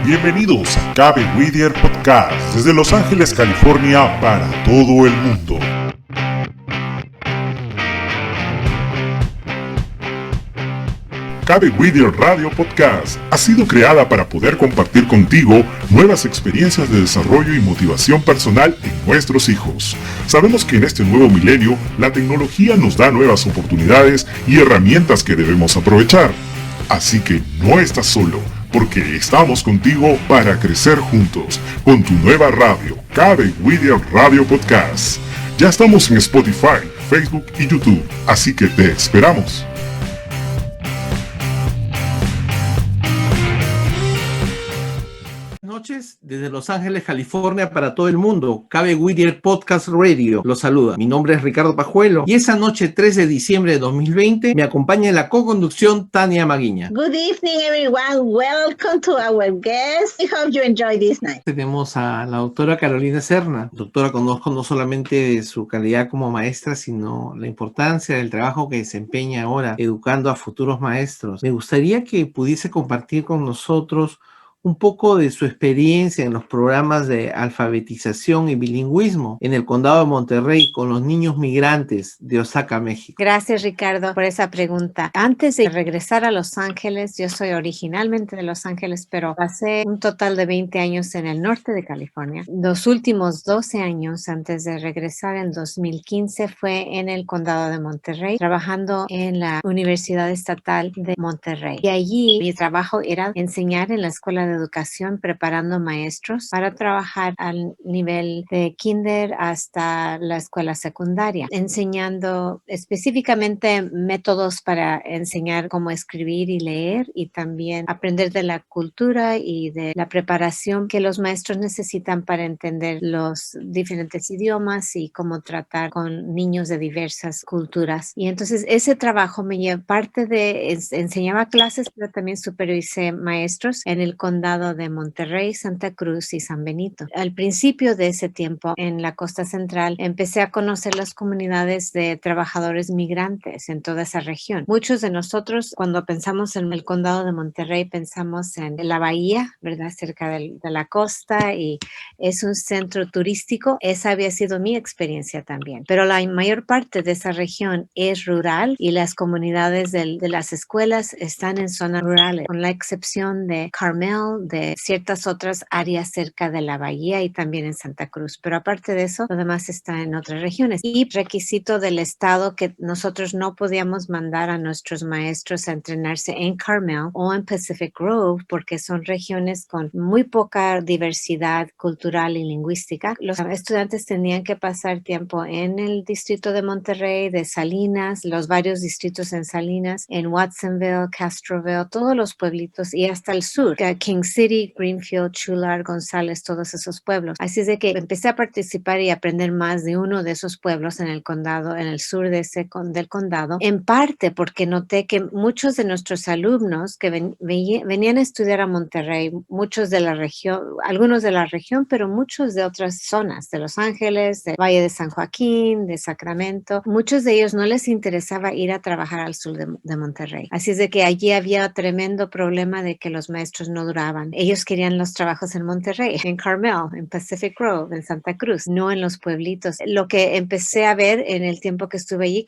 Bienvenidos a Cabe Whittier Podcast desde Los Ángeles, California para todo el mundo. Cabe Whittier Radio Podcast ha sido creada para poder compartir contigo nuevas experiencias de desarrollo y motivación personal en nuestros hijos. Sabemos que en este nuevo milenio la tecnología nos da nuevas oportunidades y herramientas que debemos aprovechar. Así que no estás solo, porque estamos contigo para crecer juntos con tu nueva radio, Cabe Whittier Radio Podcast. Ya estamos en Spotify, Facebook y YouTube, así que te esperamos. Noches desde Los Ángeles, California para todo el mundo. Cabe Whittier Podcast Radio los saluda. Mi nombre es Ricardo Pajuelo y esa noche 3 de diciembre de 2020 me acompaña en la co-conducción Tania Maguiña. Good evening everyone, welcome to our guest. I hope you enjoy this night. Tenemos a la doctora Carolina Serna. Doctora, conozco no solamente de su calidad como maestra, sino la importancia del trabajo que desempeña ahora educando a futuros maestros. Me gustaría que pudiese compartir con nosotros un poco de su experiencia en los programas de alfabetización y bilingüismo en el condado de Monterrey con los niños migrantes de Osaka, México. Gracias, Ricardo, por esa pregunta. Antes de regresar a Los Ángeles, yo soy originalmente de Los Ángeles, pero pasé un total de 20 años en el norte de California. Los últimos 12 años antes de regresar en 2015 fue en el condado de Monterrey, trabajando en la Universidad Estatal de Monterrey. Y allí mi trabajo era enseñar en la escuela de educación, preparando maestros para trabajar al nivel de kinder hasta la escuela secundaria, enseñando específicamente métodos para enseñar cómo escribir y leer, y también aprender de la cultura y de la preparación que los maestros necesitan para entender los diferentes idiomas y cómo tratar con niños de diversas culturas. Y entonces ese trabajo me llevó parte de, enseñaba clases, pero también supervisé maestros en el condado de Monterrey, Santa Cruz y San Benito. Al principio de ese tiempo, en la costa central, empecé a conocer las comunidades de trabajadores migrantes en toda esa región. Muchos de nosotros, cuando pensamos en el condado de Monterrey, pensamos en la bahía, ¿verdad? Cerca de la costa, y es un centro turístico. Esa había sido mi experiencia también. Pero la mayor parte de esa región es rural y las comunidades de las escuelas están en zonas rurales, con la excepción de Carmel, de ciertas otras áreas cerca de la bahía y también en Santa Cruz, pero aparte de eso, lo demás está en otras regiones. Y requisito del estado que nosotros no podíamos mandar a nuestros maestros a entrenarse en Carmel o en Pacific Grove porque son regiones con muy poca diversidad cultural y lingüística. Los estudiantes tenían que pasar tiempo en el distrito de Monterrey, de Salinas, los varios distritos en Salinas, en Watsonville, Castroville, todos los pueblitos y hasta el sur, King City, Greenfield, Chular, González, todos esos pueblos. Así es de que empecé a participar y aprender más de uno de esos pueblos en el condado, en el sur de del condado, en parte porque noté que muchos de nuestros alumnos que venían a estudiar a Monterrey, muchos de la región, algunos de la región, pero muchos de otras zonas, de Los Ángeles, del Valle de San Joaquín, de Sacramento, muchos de ellos no les interesaba ir a trabajar al sur de Monterrey. Así es de que allí había tremendo problema de que los maestros no duraban. Ellos querían los trabajos en Monterrey, en Carmel, en Pacific Grove, en Santa Cruz, no en los pueblitos. Lo que empecé a ver en el tiempo que estuve allí,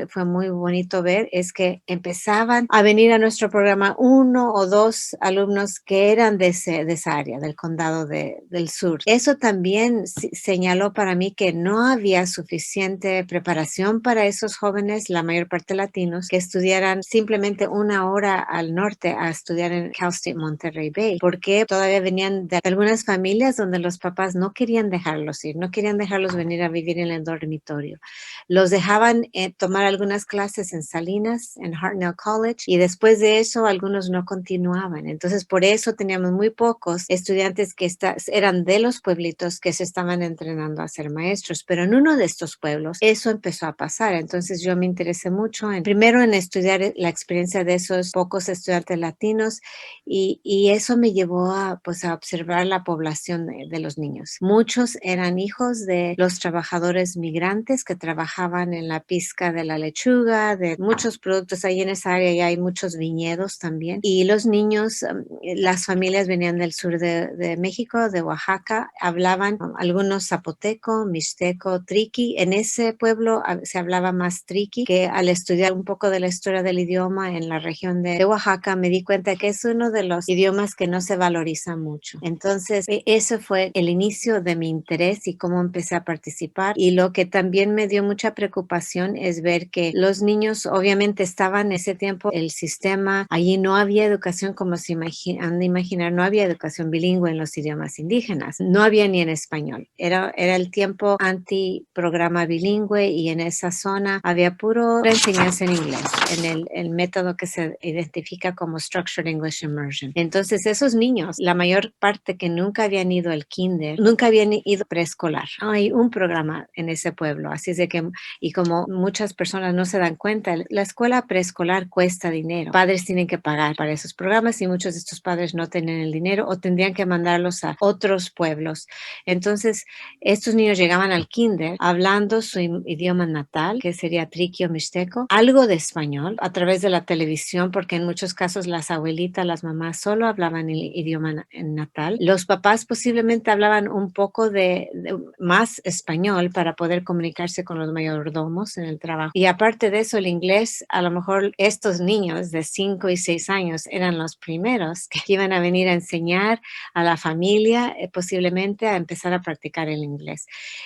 fue muy bonito ver, es que empezaban a venir a nuestro programa 1 o 2 alumnos que eran de esa área, del condado del sur. Eso también señaló para mí que no había suficiente preparación para esos jóvenes, la mayor parte latinos, que estudiaran simplemente una hora al norte a estudiar en Cal State Monterrey Bay, porque todavía venían de algunas familias donde los papás no querían dejarlos ir, no querían dejarlos venir a vivir en el dormitorio. Los dejaban tomar algunas clases en Salinas, en Hartnell College, y después de eso algunos no continuaban. Entonces por eso teníamos muy pocos estudiantes que eran de los pueblitos que se estaban entrenando a ser maestros, pero en uno de estos pueblos eso empezó a pasar. Entonces yo me interesé mucho primero en estudiar la experiencia de esos pocos estudiantes latinos, y eso me llevó a, pues, a observar la población de los niños. Muchos eran hijos de los trabajadores migrantes que trabajaban en la pizca de la lechuga, de muchos productos. Ahí en esa área ya hay muchos viñedos también. Y los niños, las familias venían del sur de México, de Oaxaca, hablaban algunos zapoteco, mixteco, triqui. En ese pueblo se hablaba más triqui, que al estudiar un poco de la historia del idioma en la región de Oaxaca me di cuenta que es uno de los idiomas que no se valoriza mucho. Entonces, eso fue el inicio de mi interés y cómo empecé a participar. Y lo que también me dio mucha preocupación es ver que los niños obviamente estaban en ese tiempo, el sistema, allí no había educación como se han de imaginar, no había educación bilingüe en los idiomas indígenas, no había ni en español. Era el tiempo anti-programa bilingüe y en esa zona había puro enseñanza en inglés, en el método que se identifica como Structured English Immersion. Entonces, esos niños, la mayor parte que nunca habían ido al kinder, nunca habían ido preescolar. Hay un programa en ese pueblo, así es de que, y como muchas personas no se dan cuenta, la escuela preescolar cuesta dinero. Padres tienen que pagar para esos programas y muchos de estos padres no tienen el dinero o tendrían que mandarlos a otros pueblos. Entonces, estos niños llegaban al kinder hablando su idioma natal, que sería triqui o mixteco, algo de español a través de la televisión, porque en muchos casos las abuelitas, las mamás solo hablaban el idioma natal. Los papás posiblemente hablaban un poco de más español para poder comunicarse con los mayordomos en el trabajo. Y aparte de eso, el inglés, a lo mejor estos niños de 5 y 6 años eran los primeros que iban a venir a enseñar a la familia, posiblemente a empezar a practicar el inglés.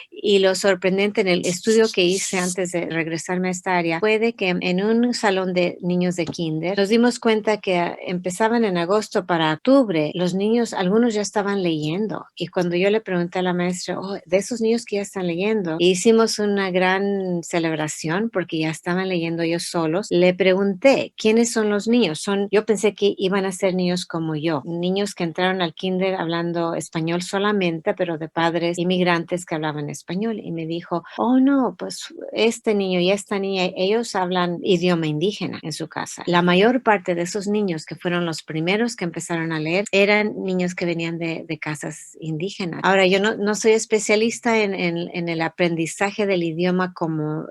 Y lo sorprendente en el estudio que hice antes de regresarme a esta área fue de que en un salón de niños de kinder nos dimos cuenta que empezaban en agosto para octubre, los niños, algunos ya estaban leyendo. Y cuando yo le pregunté a la maestra, de esos niños que ya están leyendo, hicimos una gran celebración porque ya estaban leyendo ellos solos. Le pregunté, ¿quiénes son los niños? Yo pensé que iban a ser niños como yo, niños que entraron al kinder hablando español solamente, pero de padres inmigrantes que hablaban español. Y me dijo, no, pues este niño y esta niña, ellos hablan idioma indígena en su casa. La mayor parte de esos niños que fueron los primeros que empezaron a leer eran niños que venían de casas indígenas. Ahora, yo no soy especialista en el aprendizaje del idioma como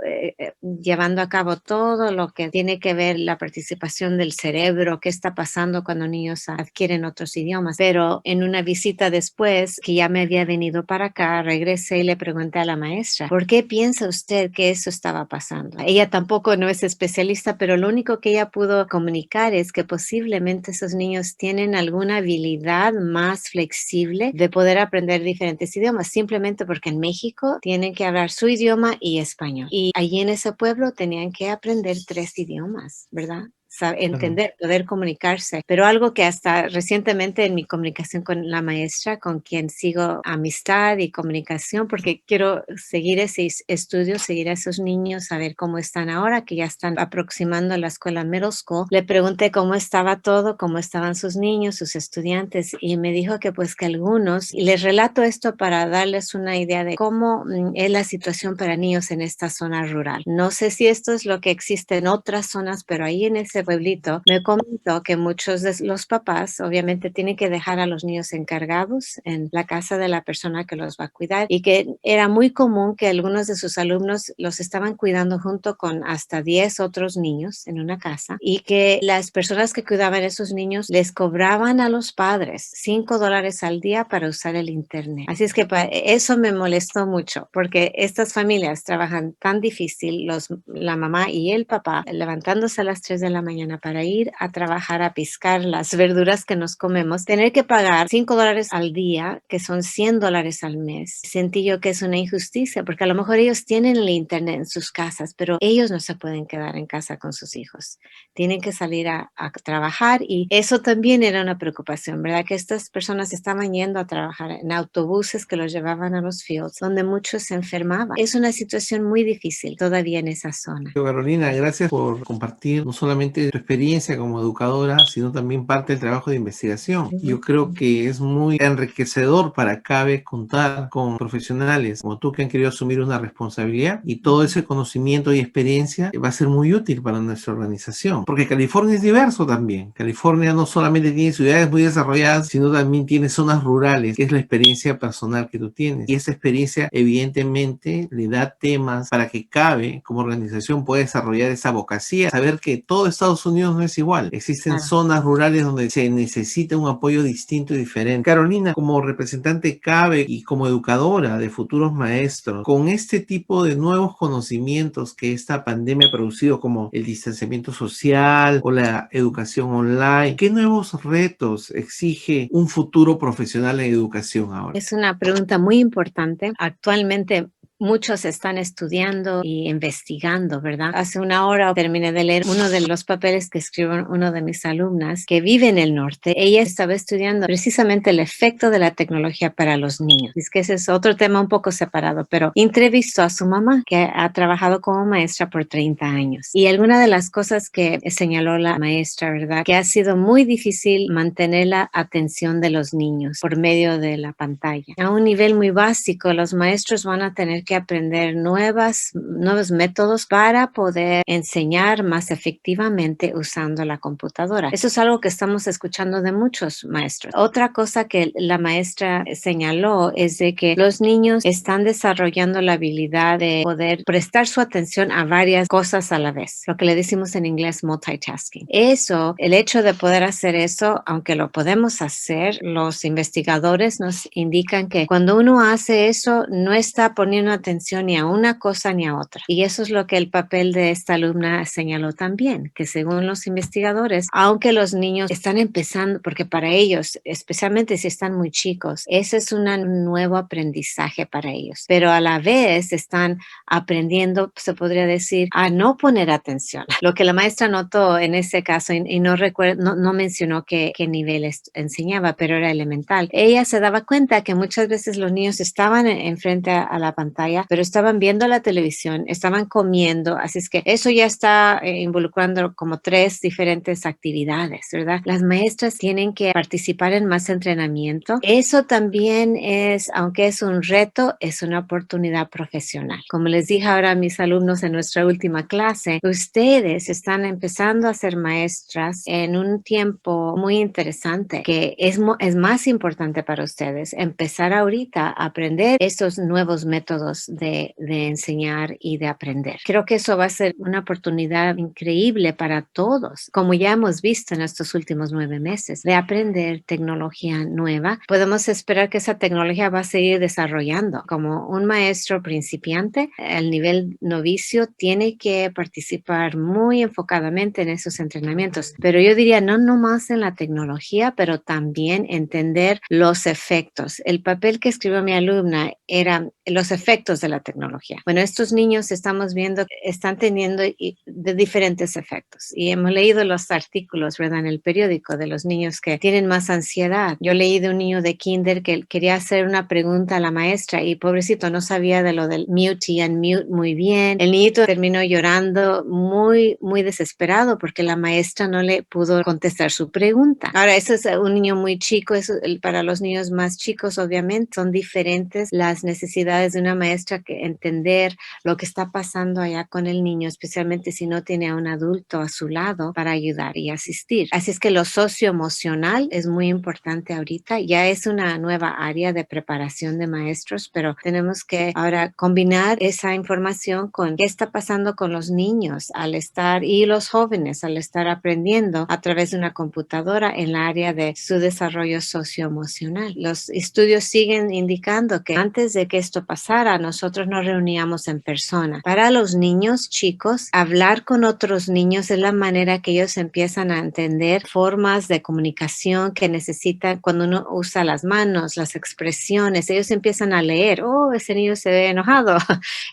llevando a cabo todo lo que tiene que ver la participación del cerebro, qué está pasando cuando niños adquieren otros idiomas. Pero en una visita después, que ya me había venido para acá, regresé y le pregunté a la maestra, ¿por qué piensa usted que eso estaba pasando? Ella tampoco no es especialista, pero lo único que ella pudo comunicar es que posiblemente esos niños tienen alguna habilidad más flexible de poder aprender diferentes idiomas, simplemente porque en México tienen que hablar su idioma y español. Y allí en ese pueblo tenían que aprender 3 idiomas, ¿verdad? Entender, poder comunicarse, pero algo que hasta recientemente en mi comunicación con la maestra, con quien sigo amistad y comunicación, porque quiero seguir ese estudio, seguir a esos niños, saber cómo están ahora, que ya están aproximando a la escuela middle school. Le pregunté cómo estaba todo, cómo estaban sus niños, sus estudiantes, y me dijo que pues que algunos, y les relato esto para darles una idea de cómo es la situación para niños en esta zona rural. No sé si esto es lo que existe en otras zonas, pero ahí en ese pueblito me comentó que muchos de los papás obviamente tienen que dejar a los niños encargados en la casa de la persona que los va a cuidar y que era muy común que algunos de sus alumnos los estaban cuidando junto con hasta 10 otros niños en una casa y que las personas que cuidaban a esos niños les cobraban a los padres $5 al día para usar el internet. Así es que eso me molestó mucho porque estas familias trabajan tan difícil, la mamá y el papá levantándose a las 3 de la mañana para ir a trabajar a piscar las verduras que nos comemos, tener que pagar $5 al día, que son $100 al mes. Sentí yo que es una injusticia, porque a lo mejor ellos tienen el internet en sus casas, pero ellos no se pueden quedar en casa con sus hijos. Tienen que salir a trabajar y eso también era una preocupación, ¿verdad? Que estas personas estaban yendo a trabajar en autobuses que los llevaban a los fields, donde muchos se enfermaban. Es una situación muy difícil todavía en esa zona. Carolina, gracias por compartir no solamente solamente tu experiencia como educadora, sino también parte del trabajo de investigación. Yo creo que es muy enriquecedor para CABE contar con profesionales como tú que han querido asumir una responsabilidad, y todo ese conocimiento y experiencia va a ser muy útil para nuestra organización, porque California es diverso también. California no solamente tiene ciudades muy desarrolladas, sino también tiene zonas rurales, que es la experiencia personal que tú tienes. Y esa experiencia evidentemente le da temas para que CABE como organización pueda desarrollar esa abogacía, saber que todo Estados Unidos no es igual. Existen zonas rurales donde se necesita un apoyo distinto y diferente. Carolina, como representante CABE y como educadora de futuros maestros, con este tipo de nuevos conocimientos que esta pandemia ha producido, como el distanciamiento social o la educación online, ¿qué nuevos retos exige un futuro profesional en educación ahora? Es una pregunta muy importante. Actualmente muchos están estudiando y investigando, ¿verdad? Hace una hora terminé de leer uno de los papeles que escribió una de mis alumnas que vive en el norte. Ella estaba estudiando precisamente el efecto de la tecnología para los niños. Es que ese es otro tema un poco separado, pero entrevistó a su mamá, que ha trabajado como maestra por 30 años. Y alguna de las cosas que señaló la maestra, ¿verdad? Que ha sido muy difícil mantener la atención de los niños por medio de la pantalla. A un nivel muy básico, los maestros van a tener que aprender nuevos métodos para poder enseñar más efectivamente usando la computadora. Eso es algo que estamos escuchando de muchos maestros. Otra cosa que la maestra señaló es de que los niños están desarrollando la habilidad de poder prestar su atención a varias cosas a la vez, lo que le decimos en inglés multitasking. Eso, el hecho de poder hacer eso, aunque lo podemos hacer, los investigadores nos indican que cuando uno hace eso, no está poniendo atención ni a una cosa ni a otra. Y eso es lo que el papel de esta alumna señaló también, que según los investigadores, aunque los niños están empezando, porque para ellos, especialmente si están muy chicos, ese es un nuevo aprendizaje para ellos, pero a la vez están aprendiendo, se podría decir, a no poner atención. Lo que la maestra notó en ese caso, y no recuerdo, no mencionó qué nivel enseñaba, pero era elemental. Ella se daba cuenta que muchas veces los niños estaban enfrente a la pantalla, pero estaban viendo la televisión, estaban comiendo, así es que eso ya está involucrando como 3 diferentes actividades, ¿verdad? Las maestras tienen que participar en más entrenamiento. Eso también es, aunque es un reto, es una oportunidad profesional. Como les dije ahora a mis alumnos en nuestra última clase, ustedes están empezando a ser maestras en un tiempo muy interesante, que es más importante para ustedes empezar ahorita a aprender esos nuevos métodos de enseñar y de aprender. Creo que eso va a ser una oportunidad increíble para todos, como ya hemos visto en estos últimos 9 meses, de aprender tecnología nueva. Podemos esperar que esa tecnología va a seguir desarrollando. Como un maestro principiante, el nivel novicio tiene que participar muy enfocadamente en esos entrenamientos, pero yo diría no nomás en la tecnología, pero también entender los efectos. El papel que escribió mi alumna era los efectos de la tecnología. Bueno, estos niños estamos viendo que están teniendo de diferentes efectos y hemos leído los artículos, ¿verdad? En el periódico de los niños que tienen más ansiedad. Yo leí de un niño de kinder que quería hacer una pregunta a la maestra y pobrecito no sabía de lo del mute y unmute muy bien. El niñito terminó llorando muy, muy desesperado porque la maestra no le pudo contestar su pregunta. Ahora, eso es un niño muy chico, eso, para los niños más chicos obviamente son diferentes las necesidades de una maestra, que entender lo que está pasando allá con el niño, especialmente si no tiene a un adulto a su lado para ayudar y asistir. Así es que lo socioemocional es muy importante ahorita. Ya es una nueva área de preparación de maestros, pero tenemos que ahora combinar esa información con qué está pasando con los niños al estar y los jóvenes al estar aprendiendo a través de una computadora en la área de su desarrollo socioemocional. Los estudios siguen indicando que antes de que esto pasara, nosotros nos reuníamos en persona. Para los niños chicos, hablar con otros niños es la manera que ellos empiezan a entender formas de comunicación que necesitan cuando uno usa las manos, las expresiones. Ellos empiezan a leer, oh, ese niño se ve enojado,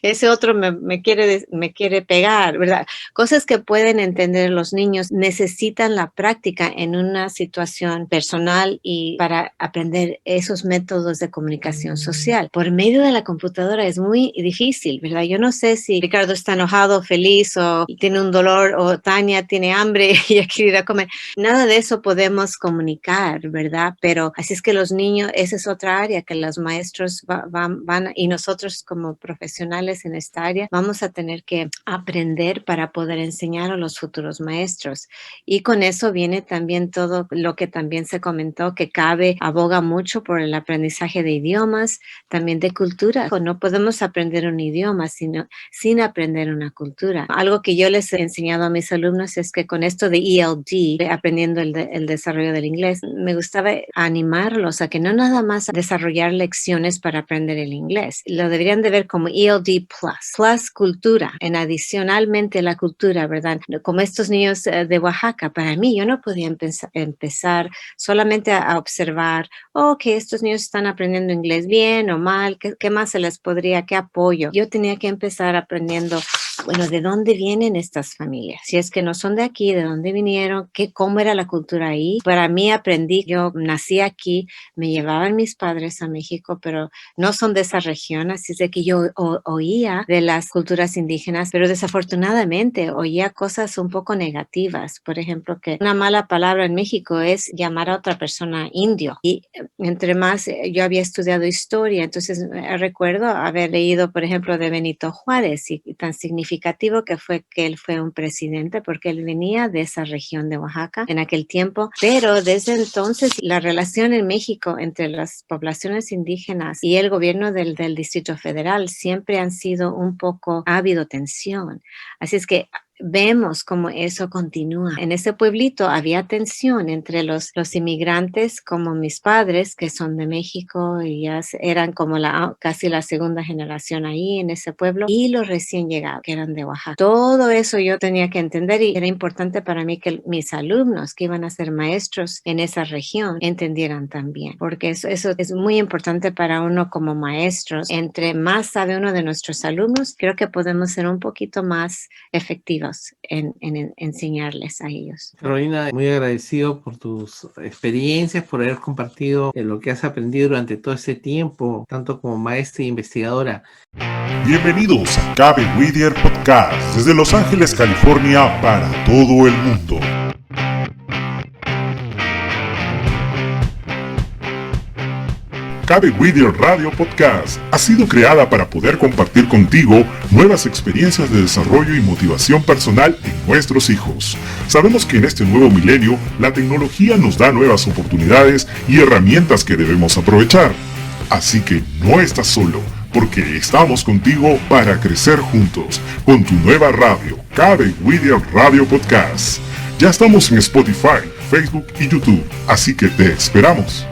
ese otro me quiere pegar, ¿verdad? Cosas que pueden entender los niños necesitan la práctica en una situación personal y para aprender esos métodos de comunicación social. Por medio de la computadora ahora es muy difícil, ¿verdad? Yo no sé si Ricardo está enojado, feliz o tiene un dolor o Tania tiene hambre y ella quiere ir a comer. Nada de eso podemos comunicar, ¿verdad? Pero así es que los niños, esa es otra área que los maestros van y nosotros como profesionales en esta área vamos a tener que aprender para poder enseñar a los futuros maestros. Y con eso viene también todo lo que también se comentó, que CABE aboga mucho por el aprendizaje de idiomas, también de cultura. No podemos aprender un idioma sin aprender una cultura. Algo que yo les he enseñado a mis alumnos es que con esto de ELD, aprendiendo el desarrollo del inglés, me gustaba animarlos a que no nada más desarrollar lecciones para aprender el inglés. Lo deberían de ver como ELD plus cultura, en adicionalmente la cultura, ¿verdad? Como estos niños de Oaxaca, para mí yo no podía empezar solamente a observar, que estos niños están aprendiendo inglés bien o mal, ¿qué más se les podría, qué apoyo? Yo tenía que empezar aprendiendo, bueno, ¿de dónde vienen estas familias? Si es que no son de aquí, ¿de dónde vinieron? ¿Cómo era la cultura ahí? Para mí aprendí, yo nací aquí, me llevaban mis padres a México, pero no son de esa región, así es de que yo oía de las culturas indígenas, pero desafortunadamente oía cosas un poco negativas. Por ejemplo, que una mala palabra en México es llamar a otra persona indio. Y entre más, yo había estudiado historia, entonces recuerdo haber leído, por ejemplo, de Benito Juárez y tan significativo que él fue un presidente porque él venía de esa región de Oaxaca en aquel tiempo, pero desde entonces la relación en México entre las poblaciones indígenas y el gobierno del Distrito Federal siempre han sido ha habido tensión. Así es que vemos cómo eso continúa. En ese pueblito había tensión entre los inmigrantes, como mis padres, que son de México y ya eran como casi la segunda generación ahí en ese pueblo, y los recién llegados, que eran de Oaxaca. Todo eso yo tenía que entender y era importante para mí que mis alumnos que iban a ser maestros en esa región entendieran también, porque eso es muy importante para uno como maestros. Entre más sabe uno de nuestros alumnos, creo que podemos ser un poquito más efectivos en enseñarles a ellos. Carolina, muy agradecido por tus experiencias, por haber compartido lo que has aprendido durante todo ese tiempo, tanto como maestra e investigadora. Bienvenidos a CABE Whittier Podcast desde Los Ángeles, California, para todo el mundo. CABE Whittier Radio Podcast ha sido creada para poder compartir contigo nuevas experiencias de desarrollo y motivación personal en nuestros hijos. Sabemos que en este nuevo milenio la tecnología nos da nuevas oportunidades y herramientas que debemos aprovechar. Así que no estás solo, porque estamos contigo para crecer juntos con tu nueva radio, CABE Whittier Radio Podcast. Ya estamos en Spotify, Facebook y YouTube, así que te esperamos.